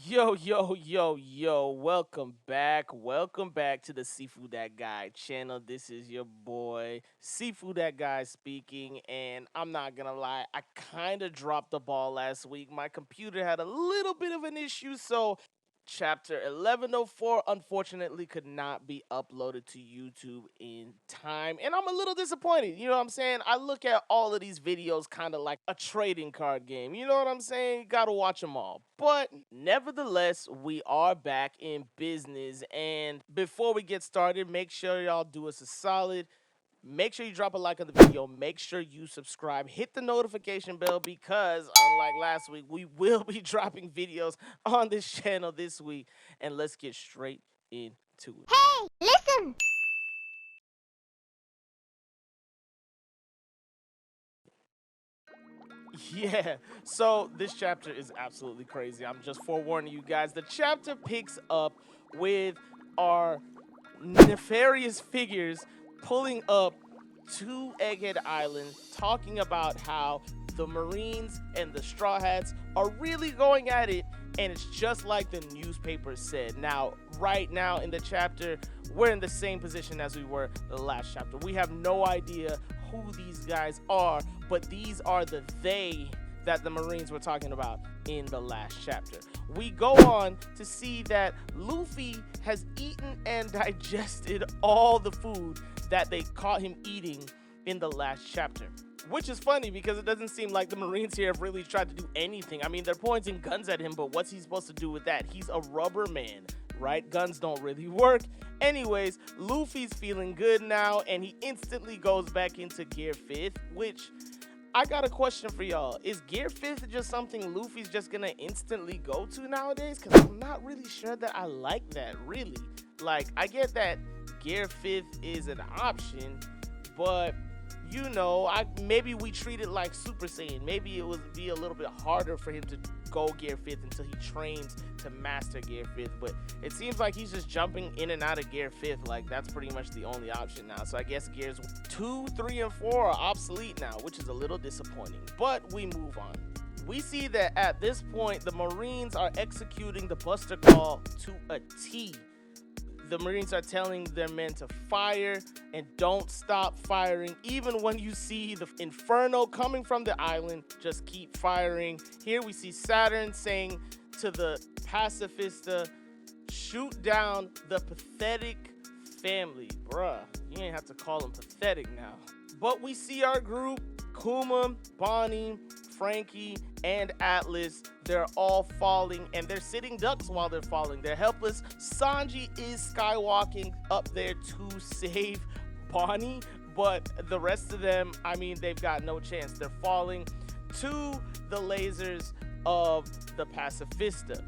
Yo, welcome back to the Seafood That Guy channel. This is your boy, Seafood That Guy speaking, and I'm not gonna lie, I kind of dropped the ball last week. My computer had a little bit of an issue, so chapter 1104 unfortunately could not be uploaded to YouTube in time, and I'm a little disappointed. You know what I'm saying? I look at all of these videos kind of like a trading card game. You know what I'm saying? You gotta watch them all. But nevertheless, we are back in business. And before we get started, make sure y'all do us a solid. Make sure you drop a like on the video. Make sure you subscribe. Hit the notification bell because, unlike last week, we will be dropping videos on this channel this week. And let's get straight into it. Hey, listen! Yeah, so this chapter is absolutely crazy. I'm just forewarning you guys. The chapter picks up with our nefarious figures pulling up to Egghead Island, talking about how the Marines and the Straw Hats are really going at it, and it's just like the newspaper said. Now, right now in the chapter, we're in the same position as we were the last chapter. We have no idea who these guys are, but these are the they that the Marines were talking about in the last chapter. We go on to see that Luffy has eaten and digested all the food that they caught him eating in the last chapter. Which is funny because it doesn't seem like the Marines here have really tried to do anything. I mean, they're pointing guns at him, but what's he supposed to do with that? He's a rubber man, right? Guns don't really work. Anyways, Luffy's feeling good now, and he instantly goes back into Gear 5th, which I got a question for y'all. Is Gear 5th just something Luffy's just gonna instantly go to nowadays? Because I'm not really sure that I like that, really. Like, I get that Gear 5th is an option, but you know, maybe we treat it like Super Saiyan. Maybe it would be a little bit harder for him to go Gear 5th until he trains to master Gear 5th. But it seems like he's just jumping in and out of Gear 5th. Like, that's pretty much the only option now. So I guess Gears 2, 3, and 4 are obsolete now, which is a little disappointing. But we move on. We see that at this point, the Marines are executing the Buster Call to a T. The Marines are telling their men to fire and don't stop firing. Even when you see the inferno coming from the island, just keep firing. Here we see Saturn saying to the pacifista, shoot down the pathetic family. Bruh, you ain't have to call them pathetic now. But we see our group, Kuma, Bonnie, Frankie, and Atlas. They're all falling, and they're sitting ducks while they're falling. They're helpless. Sanji is skywalking up there to save Bonnie, but the rest of them, I mean, they've got no chance. They're falling to the lasers of the pacifista.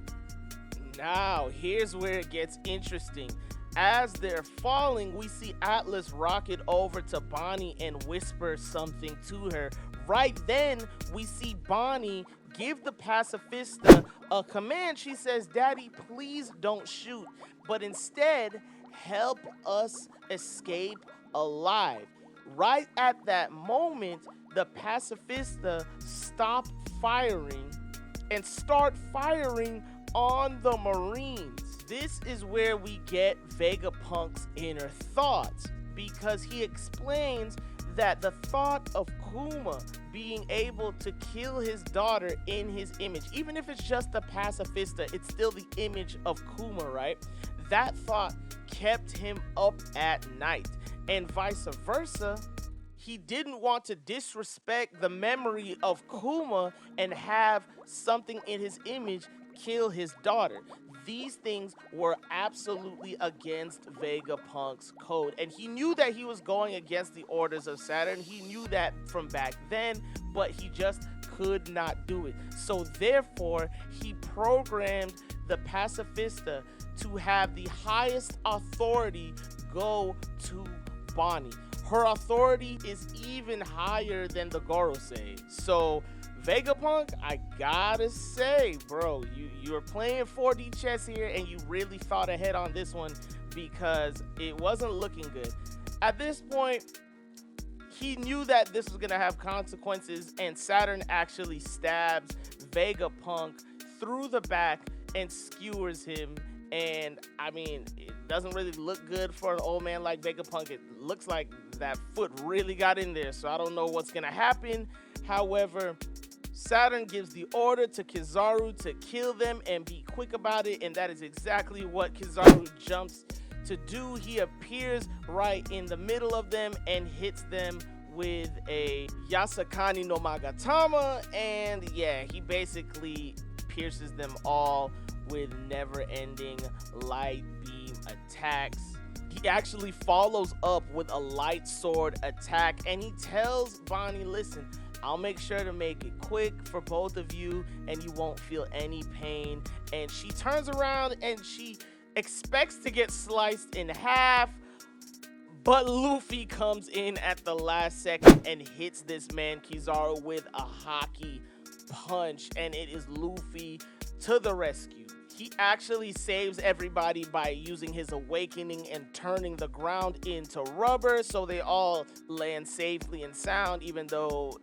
Now, here's where it gets interesting. As they're falling, we see Atlas rocket over to Bonnie and whisper something to her. Right then, we see Bonnie give the pacifista a command. She says, "Daddy, please don't shoot, but instead help us escape alive." Right at that moment, the pacifista stop firing and start firing on the Marines. This is where we get Vegapunk's inner thoughts, because he explains that the thought of Kuma being able to kill his daughter in his image, even if it's just the pacifista, it's still the image of Kuma, right? That thought kept him up at night, and vice versa. He didn't want to disrespect the memory of Kuma and have something in his image kill his daughter. These things were absolutely against Vegapunk's code, and he knew that he was going against the orders of Saturn. He knew that from back then, but he just could not do it. So therefore, he programmed the pacifista to have the highest authority go to Bonnie. Her authority is even higher than the Gorosei. So Vegapunk, I gotta say, bro, you're playing 4D chess here, and you really thought ahead on this one, because it wasn't looking good. At this point, he knew that this was gonna have consequences, and Saturn actually stabs Vegapunk through the back, and skewers him. And I mean, it doesn't really look good for an old man like Vegapunk. It looks like that foot really got in there, so I don't know what's gonna happen. However, Saturn gives the order to Kizaru to kill them and be quick about it, and that is exactly what Kizaru jumps to do. He appears right in the middle of them and hits them with a Yasakani no Magatama, and yeah, he basically pierces them all with never-ending light beam attacks. He actually follows up with a light sword attack, and he tells Bonnie, listen, I'll make sure to make it quick for both of you and you won't feel any pain. And she turns around and she expects to get sliced in half, but Luffy comes in at the last second and hits this man Kizaru with a hockey punch, and it is Luffy to the rescue. He actually saves everybody by using his awakening and turning the ground into rubber, so they all land safely and sound, even though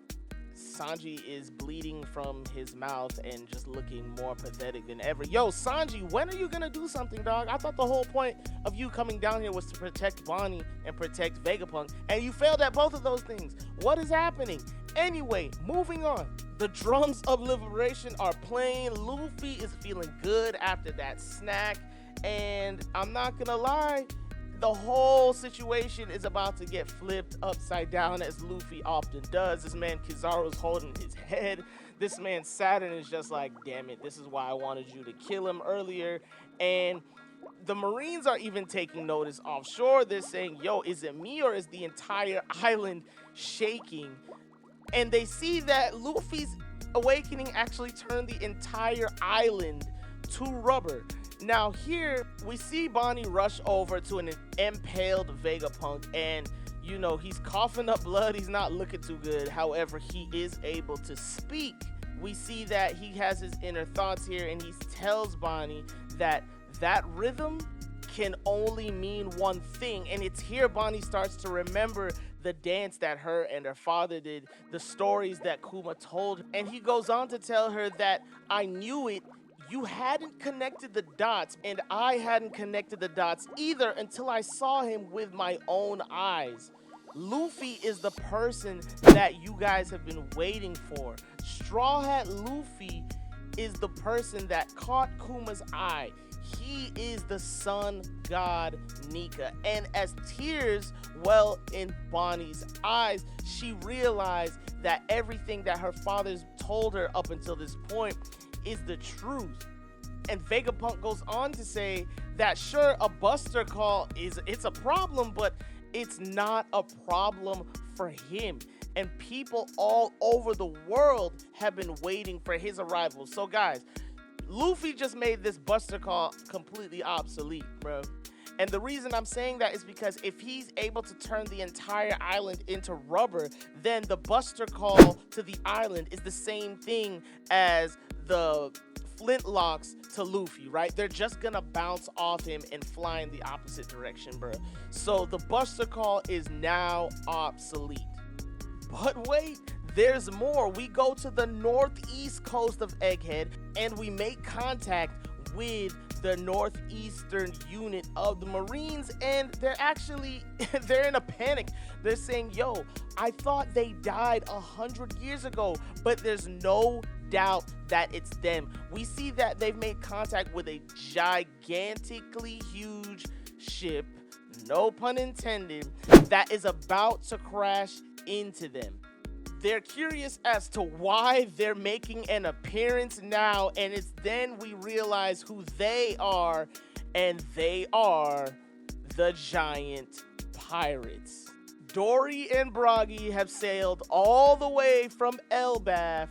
Sanji is bleeding from his mouth and just looking more pathetic than ever. Yo, Sanji, when are you gonna do something, dog? I thought the whole point of you coming down here was to protect Bonnie and protect Vegapunk, and you failed at both of those things. What is happening? Anyway, moving on. The drums of liberation are playing. Luffy is feeling good after that snack, and I'm not gonna lie, the whole situation is about to get flipped upside down, as Luffy often does. This man Kizaru is holding his head. This man Saturn is just like, damn it, this is why I wanted you to kill him earlier. And the Marines are even taking notice offshore. They're saying, yo, is it me or is the entire island shaking? And they see that Luffy's awakening actually turned the entire island to rubber. Now here, we see Bonnie rush over to an impaled Vegapunk, and you know, he's coughing up blood, he's not looking too good. However, he is able to speak. We see that he has his inner thoughts here, and he tells Bonnie that that rhythm can only mean one thing, and it's here Bonnie starts to remember the dance that her and her father did, the stories that Kuma told, and he goes on to tell her that I knew it. You hadn't connected the dots, and I hadn't connected the dots either until I saw him with my own eyes. Luffy is the person that you guys have been waiting for. Straw Hat Luffy is the person that caught Kuma's eye. He is the sun god Nika. And as tears well in Bonnie's eyes, she realized that everything that her father's told her up until this point is the truth. And Vegapunk goes on to say that sure, a buster call it's a problem, but it's not a problem for him. And people all over the world have been waiting for his arrival. So guys, Luffy just made this buster call completely obsolete, bro. And the reason I'm saying that is because if he's able to turn the entire island into rubber, then the buster call to the island is the same thing as the flintlocks to Luffy, right? They're just gonna bounce off him and fly in the opposite direction, bro. So the buster call is now obsolete. But wait, there's more. We go to the northeast coast of Egghead and we make contact with the northeastern unit of the Marines, and they're in a panic. They're saying, yo, I thought they died 100 years ago, but there's no doubt that it's them. We see that they've made contact with a gigantically huge ship, no pun intended, that is about to crash into them. They're curious as to why they're making an appearance now, and it's then we realize who they are, and they are the giant pirates. Dory and Bragi have sailed all the way from Elbaf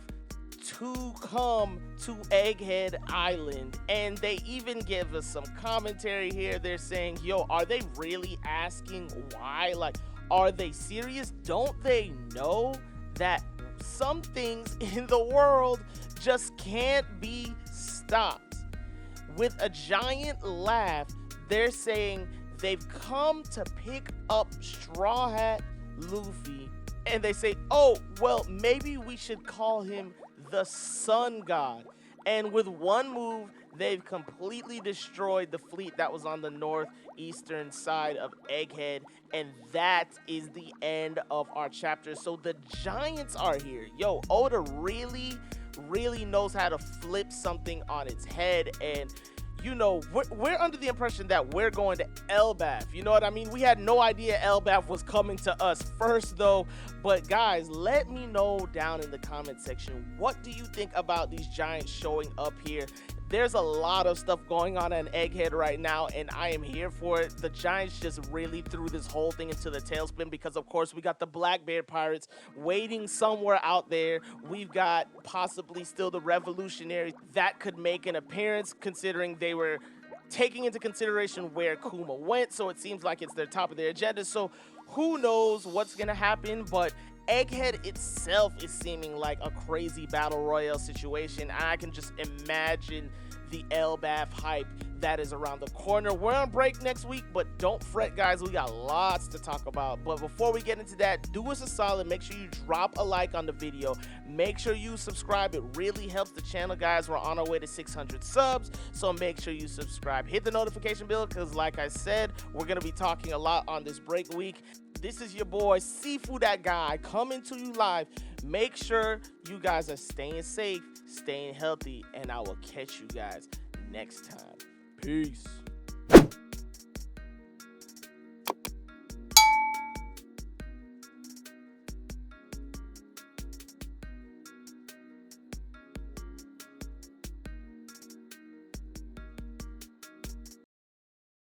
to come to Egghead Island, and they even give us some commentary here. They're saying, yo, are they really asking why? Like, are they serious? Don't they know that some things in the world just can't be stopped? With a giant laugh, they're saying they've come to pick up Straw Hat Luffy, and they say, oh, well, maybe we should call him the sun god. And with one move, they've completely destroyed the fleet that was on the northeastern side of Egghead. And that is the end of our chapter. So the Giants are here. Yo, Oda really knows how to flip something on its head. And you know, we're under the impression that we're going to Elbaf. You know what I mean? We had no idea Elbaf was coming to us first, though. But guys, let me know down in the comment section, what do you think about these Giants showing up here? There's a lot of stuff going on in Egghead right now, and I am here for it. The Giants just really threw this whole thing into the tailspin because, of course, we got the Black Bear Pirates waiting somewhere out there. We've got possibly still the Revolutionaries that could make an appearance, considering they were taking into consideration where Kuma went, so it seems like it's their top of their agenda. So who knows what's going to happen, but Egghead itself is seeming like a crazy battle royale situation. I can just imagine the Elbaf hype that is around the corner. We're on break next week, but don't fret, guys. We got lots to talk about. But before we get into that, do us a solid. Make sure you drop a like on the video. Make sure you subscribe. It really helps the channel, guys. We're on our way to 600 subs, so make sure you subscribe. Hit the notification bell because, like I said, we're going to be talking a lot on this break week. This is your boy, SifuThatGuy, coming to you live. Make sure you guys are staying safe, staying healthy, and I will catch you guys next time. Peace.